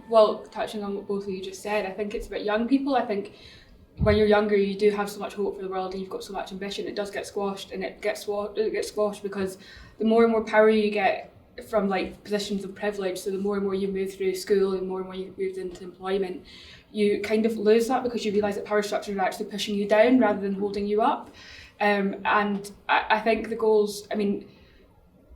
well, touching on what both of you just said, I think it's about young people. I think when you're younger, you do have so much hope for the world and you've got so much ambition. It does get squashed, and it gets squashed because the more and more power you get from like positions of privilege, so the more and more you move through school and more you move into employment, you kind of lose that because you realise that power structures are actually pushing you down rather than holding you up. And I think the goals, I mean,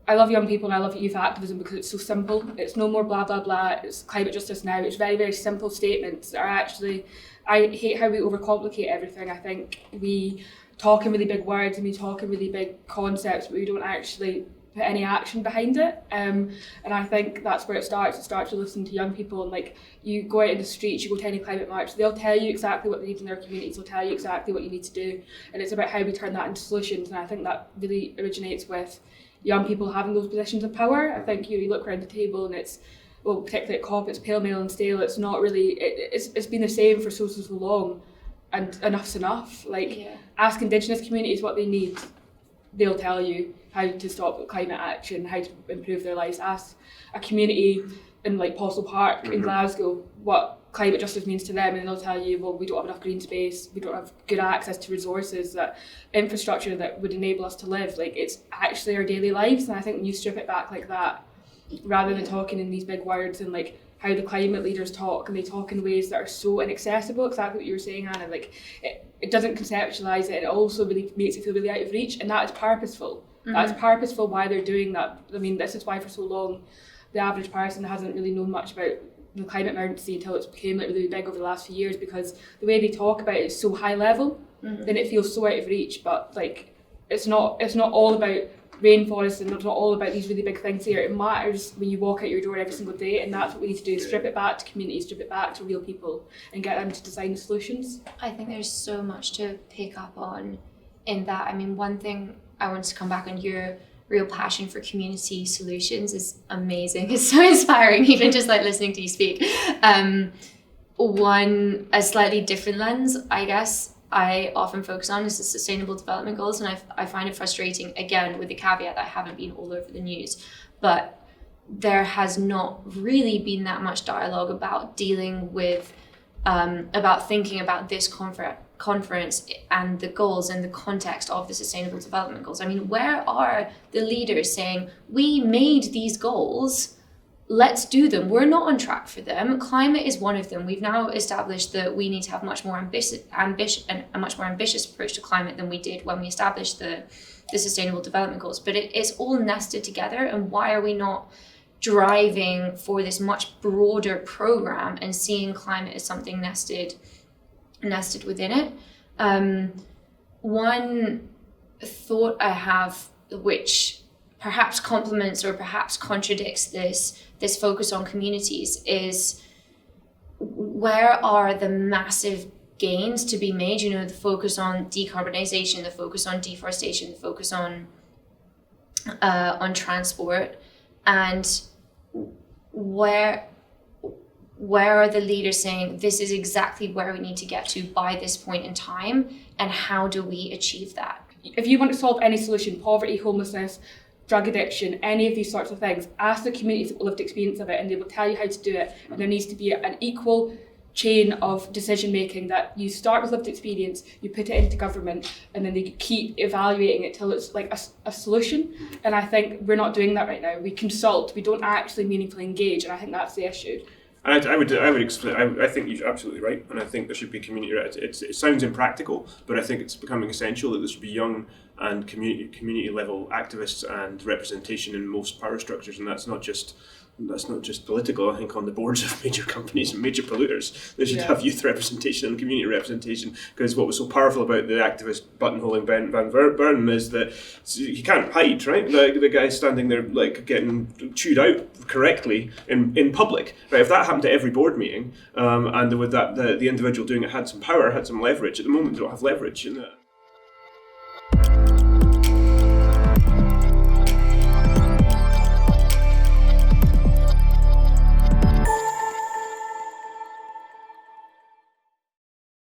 I love young people and I love youth activism because it's so simple. It's no more blah, blah, blah. It's climate justice now. It's very, very simple statements that are actually, I hate how we overcomplicate everything. I think we talk in really big words and we talk in really big concepts, but we don't actually put any action behind it. And I think that's where it starts. It starts to listen to young people, and like you go out in the streets, you go to any climate march, they'll tell you exactly what they need in their communities, they'll tell you exactly what you need to do. And it's about how we turn that into solutions. And I think that really originates with young people having those positions of power. I think you look around the table and it's, well, particularly at COP, it's pale, male and stale. It's not really, it's been the same for so long, and enough's enough. Ask Indigenous communities what they need. They'll tell you how to stop climate action, how to improve their lives. Ask a community in like Postle Park in Glasgow what climate justice means to them, and they'll tell you, well, we don't have enough green space, we don't have good access to resources, that infrastructure that would enable us to live. Like, it's actually our daily lives. And I think when you strip it back like that, rather than talking in these big words and like how the climate leaders talk, and they talk in ways that are so inaccessible, exactly what you were saying, Anna, like it doesn't conceptualise it, and it also really makes it feel really out of reach, and that is purposeful. That's purposeful why they're doing that. I mean, this is why for so long the average person hasn't really known much about the climate emergency until it's became like really big over the last few years, because the way they talk about it is so high level, then it feels so out of reach. But like it's not all about rainforests, and it's not all about these really big things here. It matters when you walk out your door every single day, and that's what we need to do. Strip it back to communities, strip it back to real people, and get them to design the solutions. I think there's so much to pick up on in that. I mean, one thing I want to come back on, your real passion for community solutions is amazing. It's so inspiring, even just like listening to you speak. A slightly different lens, I guess, I often focus on is the Sustainable Development Goals, and I find it frustrating, again, with the caveat that I haven't been all over the news, but there has not really been that much dialogue about dealing with, about thinking about this conference and the goals in the context of the Sustainable Development Goals. I mean, where are the leaders saying, we made these goals, let's do them. We're not on track for them. Climate is one of them. We've now established that we need to have much more a much more ambitious approach to climate than we did when we established the Sustainable Development Goals. But it's all nested together. And why are we not driving for this much broader program and seeing climate as something nested within it? One thought I have, which perhaps complements or perhaps contradicts this focus on communities, is where are the massive gains to be made? You know, the focus on decarbonization, the focus on deforestation, the focus on transport, and where are the leaders saying this is exactly where we need to get to by this point in time, and how do we achieve that? If you want to solve any solution, poverty, homelessness, drug addiction, any of these sorts of things, ask the communities lived experience of it, and they will tell you how to do it. And there needs to be an equal chain of decision making, that you start with lived experience, you put it into government, and then they keep evaluating it till it's like a solution. And I think we're not doing that right now. We consult, we don't actually meaningfully engage, and I think that's the issue. And I would explain. I think you're absolutely right, and I think there should be community. It sounds impractical, but I think it's becoming essential that there should be young and community level activists and representation in most power structures, and that's not just political. I think on the boards of major companies and major polluters, they should have youth representation and community representation, because what was so powerful about the activist buttonholing Van Bern is that he can't hide, right? The guy standing there like getting chewed out correctly in public, right? If that happened to every board meeting, and with that the individual doing it had some power, had some leverage. At the moment, they don't have leverage in that.